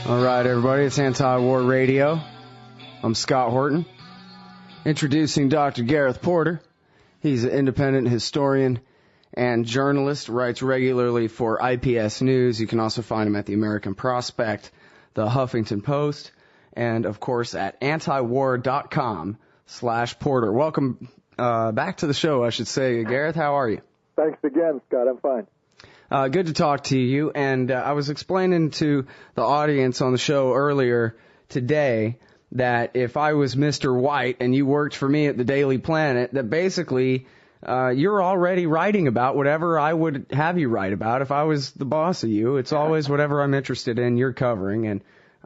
All right, everybody, it's Anti-War Radio. I'm Scott Horton. Introducing Dr. Gareth Porter. He's an independent historian and journalist, writes regularly for IPS News. You can also find him at the American Prospect, the Huffington Post, and, of course, at antiwar.com/Porter. Welcome back to the show, I should say. Gareth, how are you? Thanks again, Scott. I'm fine. Good to talk to you. And I was explaining to the audience on the show earlier today that if I was Mr. White and you worked for me at the Daily Planet, that basically you're already writing about whatever I would have you write about if I was the boss of you. It's always whatever I'm interested in, you're covering. And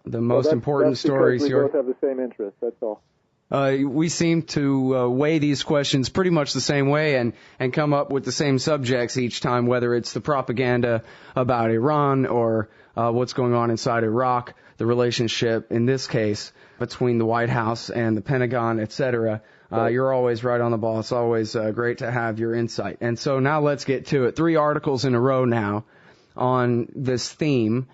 the most important stories we both have the same interest, that's all. We seem to weigh these questions pretty much the same way and come up with the same subjects each time, whether it's the propaganda about Iran or what's going on inside Iraq, the relationship, in this case, between the White House and the Pentagon, etc. You're always right on the ball. It's always great to have your insight. And so now let's get to it. 3 articles in a row now on this theme.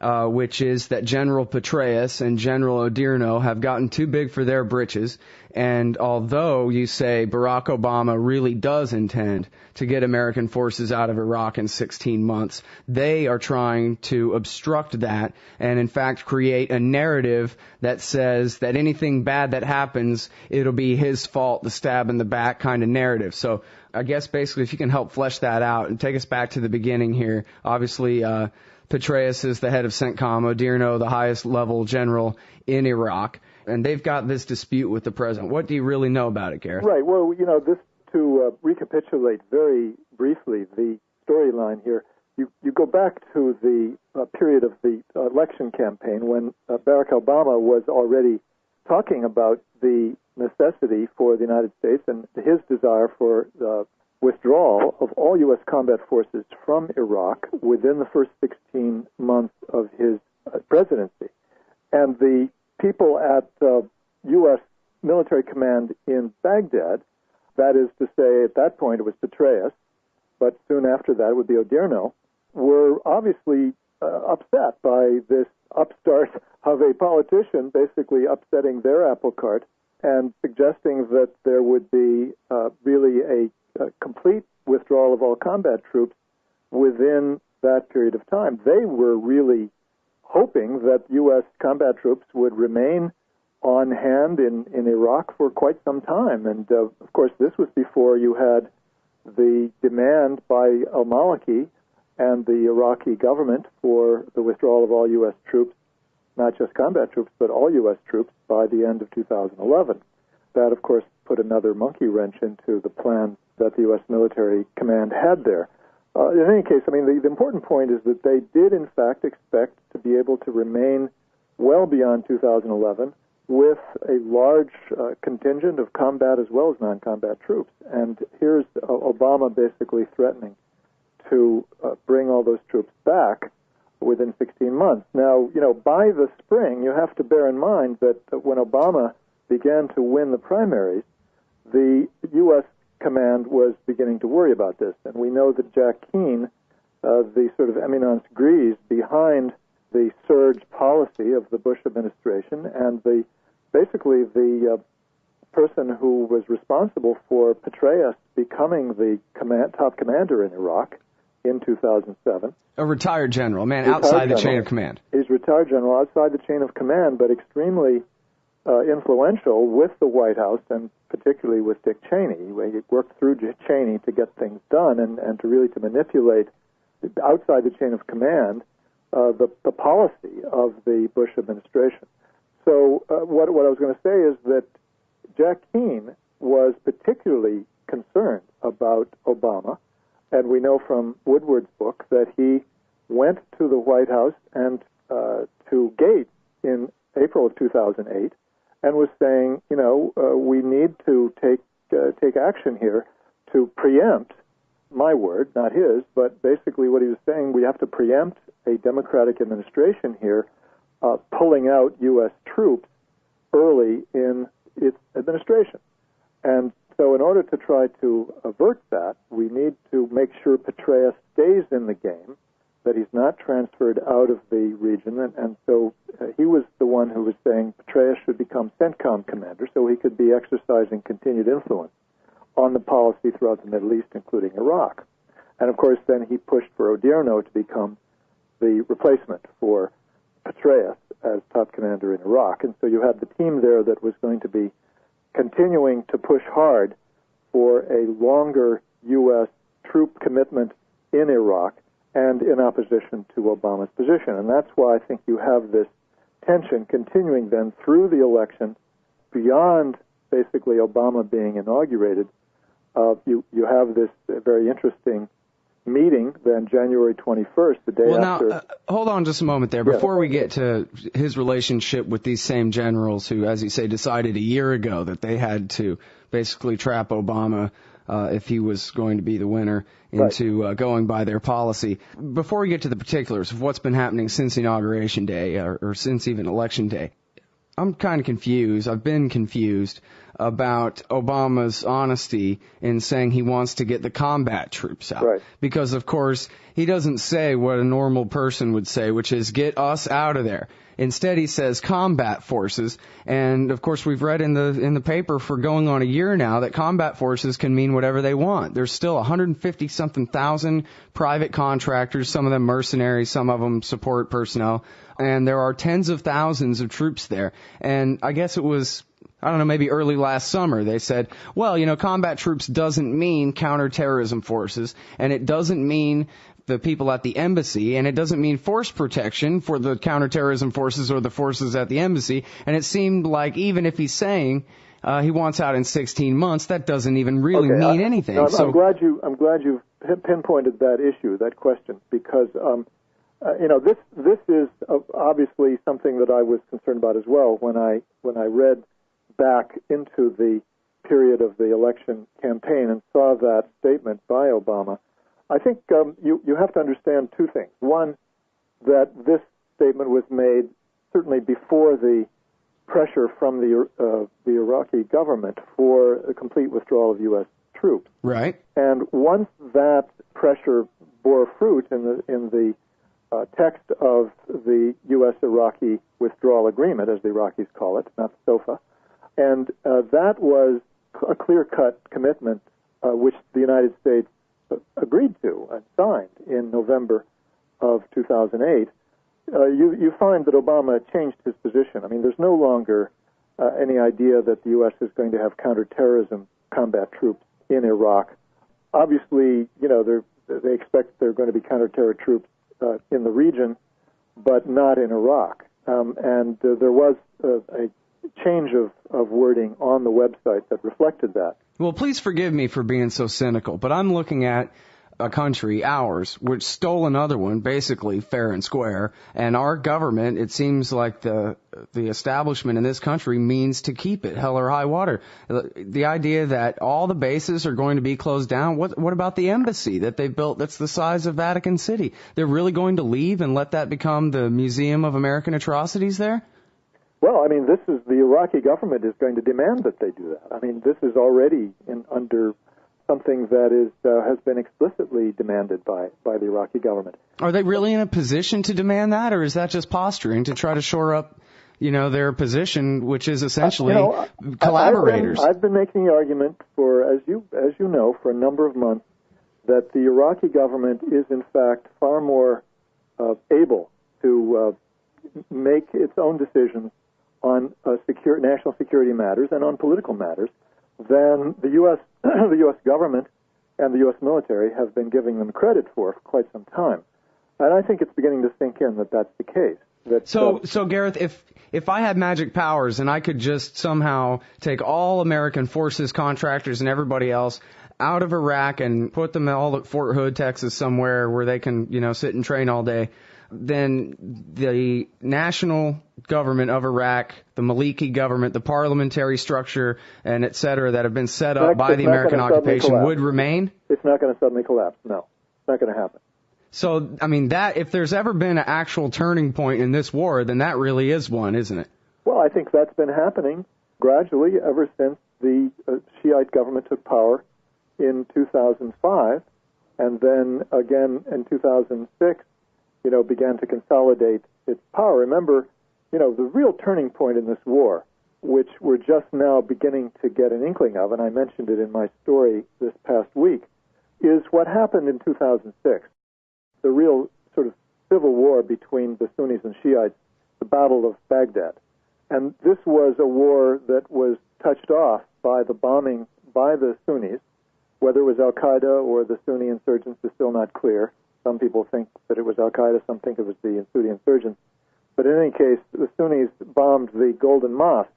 Which is that General Petraeus and General Oderno have gotten too big for their britches. And although you say Barack Obama really does intend to get American forces out of Iraq in 16 months, they are trying to obstruct that and, in fact, create a narrative that says that anything bad that happens, it'll be his fault, the stab in the back kind of narrative. So I guess basically if you can help flesh that out and take us back to the beginning here, obviously Petraeus is the head of CENTCOM, Oderno, the highest level general in Iraq, and they've got this dispute with the president. What do you really know about it, Gareth? Right. Well, this to recapitulate very briefly the storyline here. You go back to the period of the election campaign when Barack Obama was already talking about the necessity for the United States and his desire for the withdrawal of all U.S. combat forces from Iraq within the first 16 months of his presidency. And the people at U.S. military command in Baghdad, that is to say, at that point it was Petraeus, but soon after that it would be Oderno, were obviously upset by this upstart of a politician basically upsetting their apple cart and suggesting that there would be really a complete withdrawal of all combat troops within that period of time. They were really hoping that U.S. combat troops would remain on hand in Iraq for quite some time. And, of course, this was before you had the demand by al-Maliki and the Iraqi government for the withdrawal of all U.S. troops, not just combat troops, but all U.S. troops by the end of 2011. That, of course, put another monkey wrench into the plan that the U.S. military command had there. In any case, I mean, the important point is that they did, in fact, expect to be able to remain well beyond 2011 with a large contingent of combat as well as non-combat troops. And here's Obama basically threatening to bring all those troops back within 16 months. Now, by the spring, you have to bear in mind that when Obama began to win the primaries, the U.S. command was beginning to worry about this. And we know that Jack Keane, the sort of eminence grise behind the surge policy of the Bush administration, and basically the person who was responsible for Petraeus becoming the top commander in Iraq in 2007. A retired general, outside the chain of command. He's retired general outside the chain of command, but extremely influential with the White House and particularly with Dick Cheney. He worked through Cheney to get things done and to really to manipulate outside the chain of command the policy of the Bush administration. So what I was going to say is that Jack Keane was particularly concerned about Obama, and we know from Woodward's book that he went to the White House and to Gates in April of 2008 and was saying, we need to take action here to preempt, my word, not his, but basically what he was saying, we have to preempt a Democratic administration here pulling out U.S. troops early in its administration. And so in order to try to avert that, we need to make sure Petraeus stays in the game, that he's not transferred out of the region, and so he was the one who was saying Petraeus should become CENTCOM commander so he could be exercising continued influence on the policy throughout the Middle East, including Iraq. And of course, then he pushed for Odierno to become the replacement for Petraeus as top commander in Iraq. And so you had the team there that was going to be continuing to push hard for a longer U.S. troop commitment in Iraq and in opposition to Obama's position. And that's why I think you have this tension continuing then through the election beyond basically Obama being inaugurated. You have this very interesting meeting then January 21st, the day after. Now, hold on just a moment there. Before we get to his relationship with these same generals who, as you say, decided a year ago that they had to basically trap Obama if he was going to be the winner into going by their policy. Before we get to the particulars of what's been happening since Inauguration Day or since even Election Day, I'm kind of confused. I've been confused about Obama's honesty in saying he wants to get the combat troops out. Right. Because, of course, he doesn't say what a normal person would say, which is get us out of there. Instead, he says combat forces. And, of course, we've read in the paper for going on a year now that combat forces can mean whatever they want. There's still 150-something thousand private contractors, some of them mercenaries, some of them support personnel. And there are tens of thousands of troops there. And I guess it was, I don't know, maybe early last summer, they said, well, combat troops doesn't mean counterterrorism forces, and it doesn't mean the people at the embassy, and it doesn't mean force protection for the counterterrorism forces or the forces at the embassy. And it seemed like even if he's saying he wants out in 16 months, that doesn't even really mean anything. No, I'm glad you pinpointed that issue, that question, because this is obviously something that I was concerned about as well when I read back into the period of the election campaign and saw that statement by Obama. I think you have to understand two things. One, that this statement was made certainly before the pressure from the Iraqi government for a complete withdrawal of U.S. troops. Right. And once that pressure bore fruit in the text of the U.S.-Iraqi withdrawal agreement, as the Iraqis call it, not SOFA, and that was a clear-cut commitment which the United States agreed to and signed in November of 2008, you find that Obama changed his position. I mean, there's no longer any idea that the U.S. is going to have counterterrorism combat troops in Iraq. Obviously, they expect there are going to be counterterror troops in the region, but not in Iraq. And there was a change of wording on the website that reflected that. Well, please forgive me for being so cynical, but I'm looking at a country, ours, which stole another one, basically fair and square, and our government, it seems like the establishment in this country means to keep it, hell or high water. The idea that all the bases are going to be closed down, what about the embassy that they built that's the size of Vatican City? They're really going to leave and let that become the Museum of American Atrocities there? Well, I mean, the Iraqi government is going to demand that they do that. I mean, this is already under something that has been explicitly demanded by the Iraqi government. Are they really in a position to demand that, or is that just posturing to try to shore up, their position, which is essentially collaborators? I've been making the argument for, as you know, for a number of months, that the Iraqi government is in fact far more able to make its own decisions on national security matters and on political matters than the U.S. the U.S. government and the U.S. military have been giving them credit for quite some time. And I think it's beginning to sink in that that's the case. So Gareth, if I had magic powers and I could just somehow take all American forces, contractors, and everybody else out of Iraq and put them all at Fort Hood, Texas, somewhere where they can, sit and train all day, then the national government of Iraq, the Maliki government, the parliamentary structure, and et cetera, that have been set up by the American occupation would remain? It's not going to suddenly collapse, no. It's not going to happen. So, I mean, that if there's ever been an actual turning point in this war, then that really is one, isn't it? Well, I think that's been happening gradually ever since the Shiite government took power in 2005, and then again in 2006, began to consolidate its power. Remember, the real turning point in this war, which we're just now beginning to get an inkling of, and I mentioned it in my story this past week, is what happened in 2006, the real sort of civil war between the Sunnis and Shiites, the Battle of Baghdad. And this was a war that was touched off by the bombing by the Sunnis. Whether it was al-Qaeda or the Sunni insurgents is still not clear. Some people think that it was al-Qaeda, some think it was the Sunni insurgents. But in any case, the Sunnis bombed the Golden Mosque,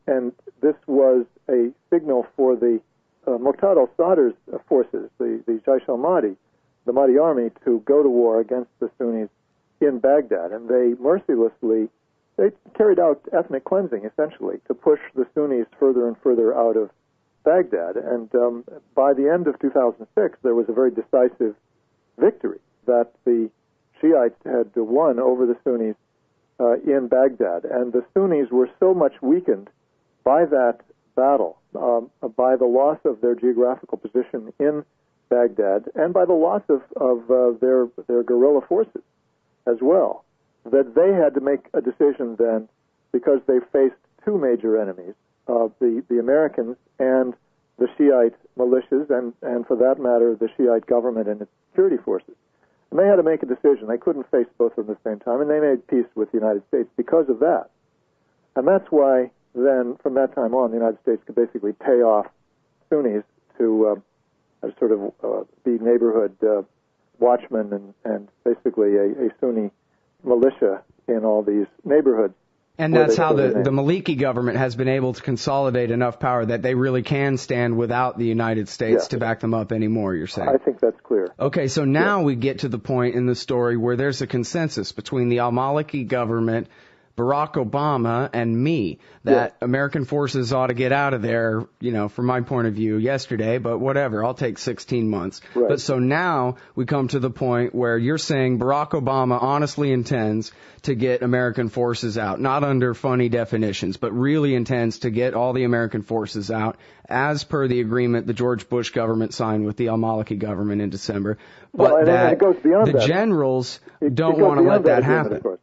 and this was a signal for the Muqtada al-Sadr's forces, the Jaish al-Mahdi, the Mahdi army, to go to war against the Sunnis in Baghdad. And they mercilessly, they carried out ethnic cleansing, essentially, to push the Sunnis further and further out of Baghdad. And by the end of 2006, there was a very decisive victory that the Shiites had won over the Sunnis in Baghdad. And the Sunnis were so much weakened by that battle, by the loss of their geographical position in Baghdad, and by the loss of their guerrilla forces as well, that they had to make a decision then, because they faced two major enemies, the Americans and the Shiite militias, and for that matter, the Shiite government and its security forces. And they had to make a decision. They couldn't face both of them at the same time, and they made peace with the United States because of that. And that's why then, from that time on, the United States could basically pay off Sunnis to sort of be neighborhood watchmen and basically a Sunni militia in all these neighborhoods. And that's how the Maliki government has been able to consolidate enough power that they really can stand without the United States to back them up anymore, you're saying? I think that's clear. Okay, so now we get to the point in the story where there's a consensus between the al-Maliki government, Barack Obama, and me that American forces ought to get out of there, from my point of view yesterday, but whatever, I'll take 16 months. Right. But so now we come to the point where you're saying Barack Obama honestly intends to get American forces out, not under funny definitions, but really intends to get all the American forces out as per the agreement the George Bush government signed with the al-Maliki government in December. But that it goes beyond the generals don't want to let that happen.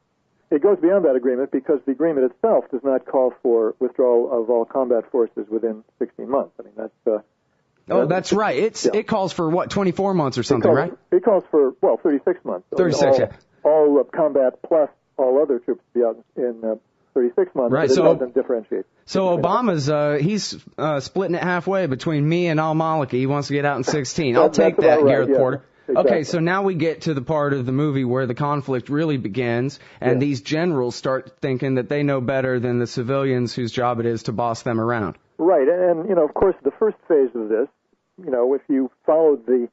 It goes beyond that agreement because the agreement itself does not call for withdrawal of all combat forces within 16 months. I mean, that's... that's right. It calls for, 24 months or something, right? It calls for, 36 months. 36, all combat plus all other troops to be out in 36 months. Right, so it doesn't differentiate. So Obama's, he's splitting it halfway between me and al-Maliki. He wants to get out in 16. I'll take that, right, Gareth Porter. Exactly. Okay, so now we get to the part of the movie where the conflict really begins, and these generals start thinking that they know better than the civilians whose job it is to boss them around. Right, and of course, the first phase of this, if you followed the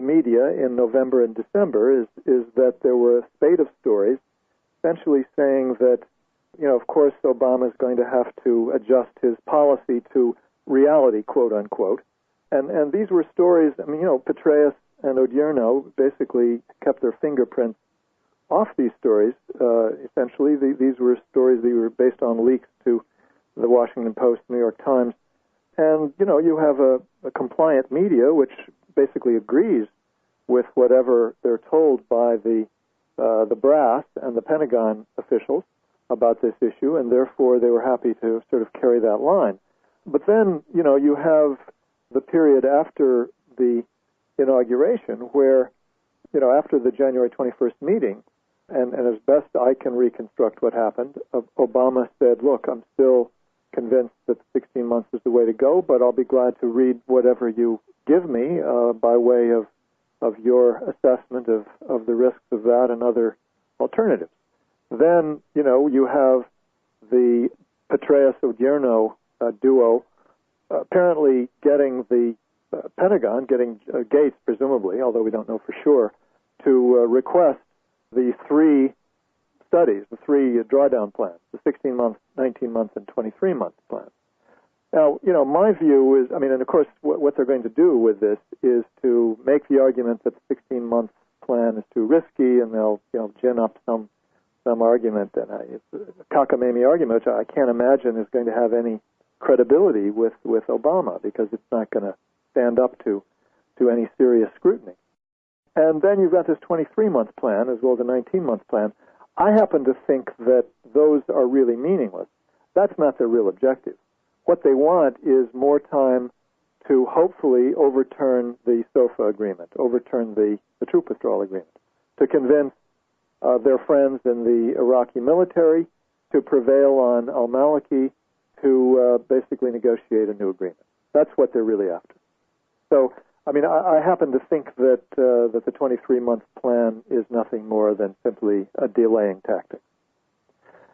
media in November and December, is that there were a spate of stories essentially saying that, of course, Obama is going to have to adjust his policy to reality, quote unquote, and these were stories. I mean, Petraeus and Odierno basically kept their fingerprints off these stories. Essentially, these were stories that were based on leaks to the Washington Post, New York Times. And, you have a compliant media which basically agrees with whatever they're told by the brass and the Pentagon officials about this issue, and therefore they were happy to sort of carry that line. But then, you have the period after the inauguration where, after the January 21st meeting, and as best I can reconstruct what happened, Obama said, look, I'm still convinced that 16 months is the way to go, but I'll be glad to read whatever you give me by way of your assessment of the risks of that and other alternatives. Then, you have the Petraeus-Odierno duo apparently getting the Pentagon, getting Gates, presumably, although we don't know for sure, to request the three studies, the three drawdown plans, the 16-month, 19-month, and 23-month plans. Now, my view is, and of course, what they're going to do with this is to make the argument that the 16-month plan is too risky, and they'll, gin up some argument, and it's a cockamamie argument, which I can't imagine is going to have any credibility with Obama, because it's not going to stand up to any serious scrutiny. And then you've got this 23-month plan as well as a 19-month plan. I happen to think that those are really meaningless. That's not their real objective. What they want is more time to hopefully overturn the SOFA agreement, overturn the troop withdrawal agreement, to convince their friends in the Iraqi military to prevail on al-Maliki to basically negotiate a new agreement. That's what they're really after. So, I mean, I happen to think that the 23-month plan is nothing more than simply a delaying tactic.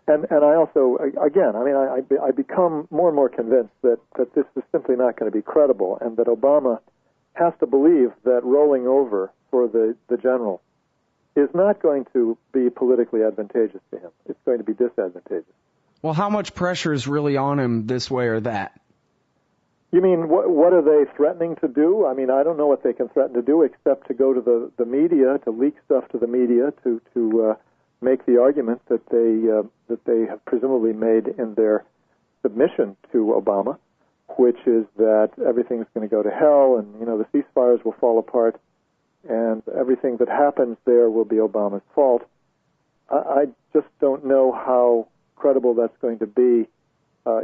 And I also, again, I mean, I become more and more convinced that this is simply not going to be credible, and that Obama has to believe that rolling over for the general is not going to be politically advantageous to him. It's going to be disadvantageous. Well, how much pressure is really on him this way or that? You mean, what are they threatening to do? I mean, I don't know what they can threaten to do except to go to the media, to leak stuff to the media, to make the argument that they have presumably made in their submission to Obama, which is that everything's going to go to hell, and the ceasefires will fall apart, and everything that happens there will be Obama's fault. I just don't know how credible that's going to be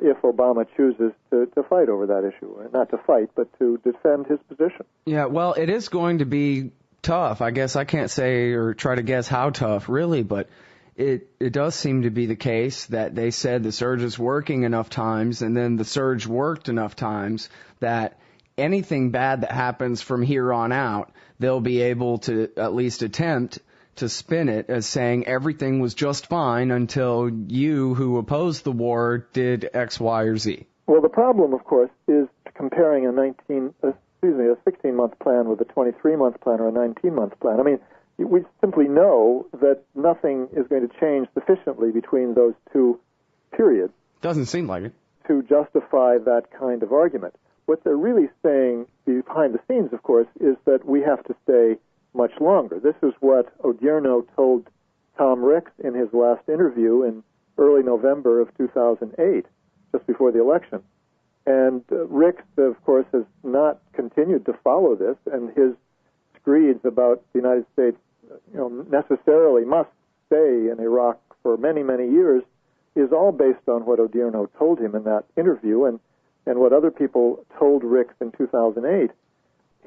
if Obama chooses to fight over that issue. Not to fight, but to defend his position. Yeah, well, it is going to be tough. I guess I can't say or try to guess how tough, really, but it does seem to be the case that they said the surge is working enough times, and then the surge worked enough times that anything bad that happens from here on out, they'll be able to at least attempt to spin it as saying everything was just fine until you, who opposed the war, did X, Y, or Z. Well, the problem, of course, is comparing a 16-month plan with a 23-month plan or a 19-month plan. I mean, we simply know that nothing is going to change sufficiently between those two periods. Doesn't seem like it. To justify that kind of argument. What they're really saying behind the scenes, of course, is that we have to stay much longer. This is what Odierno told Tom Ricks in his last interview in early November of 2008, just before the election. And Ricks, of course, has not continued to follow this, and his screeds about the United States, necessarily must stay in Iraq for many, many years, is all based on what Odierno told him in that interview, and what other people told Ricks in 2008.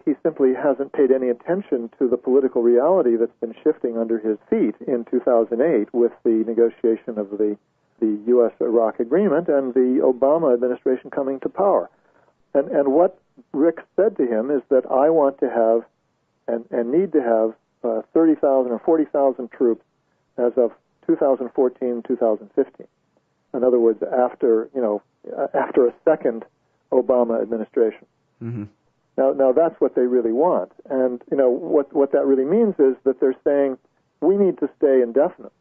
He simply hasn't paid any attention to the political reality that's been shifting under his feet in 2008 with the negotiation of the U.S.-Iraq agreement and the Obama administration coming to power. And what Rick said to him is that I want to have and need to have 30,000 or 40,000 troops as of 2014, 2015. In other words, after a second Obama administration. Mm-hmm. Now that's what they really want. And, what that really means is that they're saying we need to stay indefinite.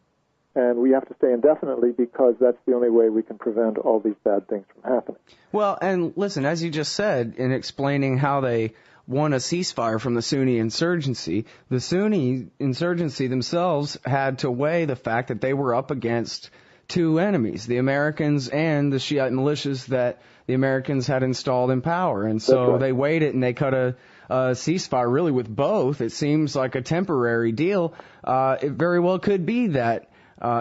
And we have to stay indefinitely because that's the only way we can prevent all these bad things from happening. Well, and listen, as you just said, in explaining how they won a ceasefire from the Sunni insurgency, the Sunni insurgency themselves had to weigh the fact that they were up against two enemies, the Americans and the Shiite militias that the Americans had installed in power. And so right. They weighed it and they cut a ceasefire really with both. It seems like a temporary deal. It very well could be that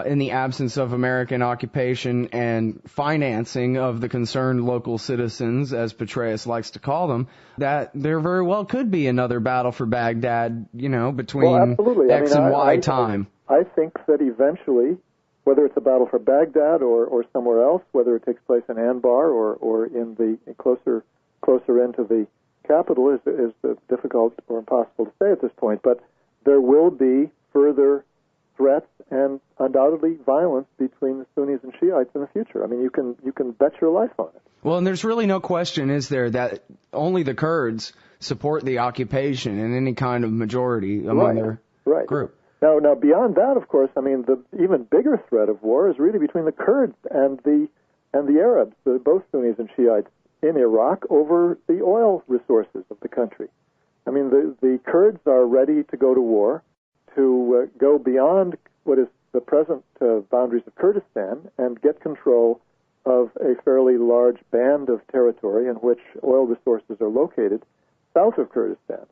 in the absence of American occupation and financing of the concerned local citizens, as Petraeus likes to call them, that there very well could be another battle for Baghdad, between X and Y time. I think that eventually, whether it's a battle for Baghdad or somewhere else, whether it takes place in Anbar or in the closer into the capital is difficult or impossible to say at this point. But there will be further threats and undoubtedly violence between the Sunnis and Shiites in the future. I mean, you can bet your life on it. Well, and there's really no question, is there, that only the Kurds support the occupation in any kind of majority among their group. Now, beyond that, of course, I mean, the even bigger threat of war is really between the Kurds and the Arabs, both Sunnis and Shiites, in Iraq over the oil resources of the country. I mean, the Kurds are ready to go to war, to go beyond what is the present boundaries of Kurdistan and get control of a fairly large band of territory in which oil resources are located south of Kurdistan.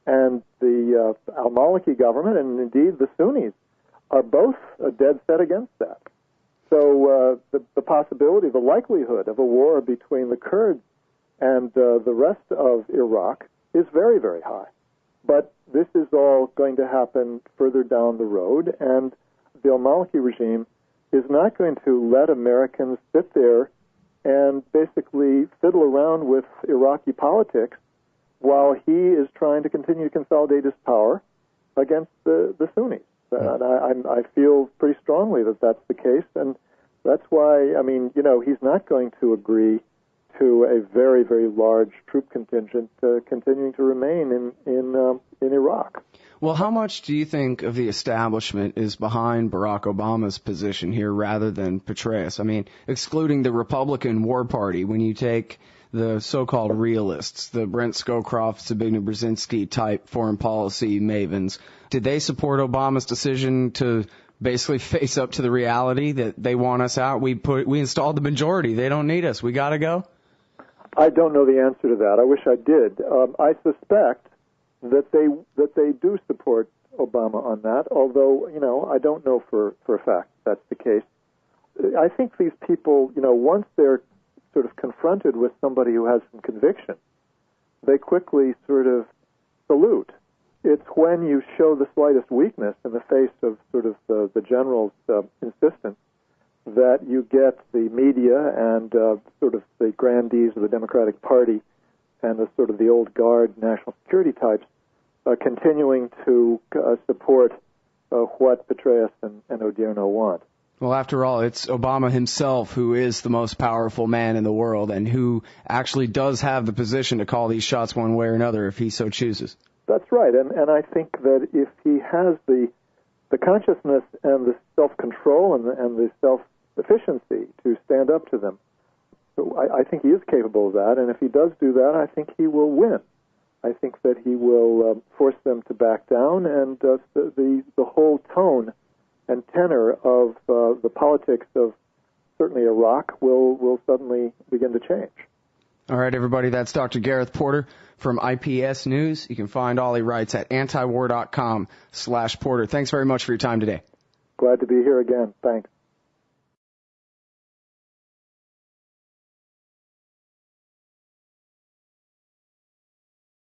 and the al-Maliki government, and indeed the Sunnis, are both dead set against that. So the possibility, the likelihood of a war between the Kurds and the rest of Iraq is very, very high. But this is all going to happen further down the road, and the al-Maliki regime is not going to let Americans sit there and basically fiddle around with Iraqi politics while he is trying to continue to consolidate his power against the Sunnis. And I feel pretty strongly that that's the case, and that's why, I mean, he's not going to agree to a very, very large troop contingent continuing to remain in Iraq. Well, how much do you think of the establishment is behind Barack Obama's position here rather than Petraeus? I mean, excluding the Republican War Party, when you take the so-called realists, the Brent Scowcroft, Zbigniew Brzezinski type foreign policy mavens, did they support Obama's decision to basically face up to the reality that they want us out? We installed the majority. They don't need us. We got to go? I don't know the answer to that. I wish I did. I suspect that they do support Obama on that, although, I don't know for a fact that's the case. I think these people, once they're sort of confronted with somebody who has some conviction, they quickly sort of salute. It's when you show the slightest weakness in the face of sort of the general's insistence that you get the media and sort of the grandees of the Democratic Party and the sort of the old guard national security types continuing to support what Petraeus and Odierno want. Well, after all, it's Obama himself who is the most powerful man in the world and who actually does have the position to call these shots one way or another if he so chooses. That's right, and I think that if he has the consciousness and the self-control and the self-efficiency to stand up to them, so I think he is capable of that, and if he does do that, I think he will win. I think that he will force them to back down, and the whole tone and tenor of the politics of certainly Iraq will suddenly begin to change. All right, everybody, that's Dr. Gareth Porter from IPS News. You can find all he writes at antiwar.com/Porter. Thanks very much for your time today. Glad to be here again. Thanks.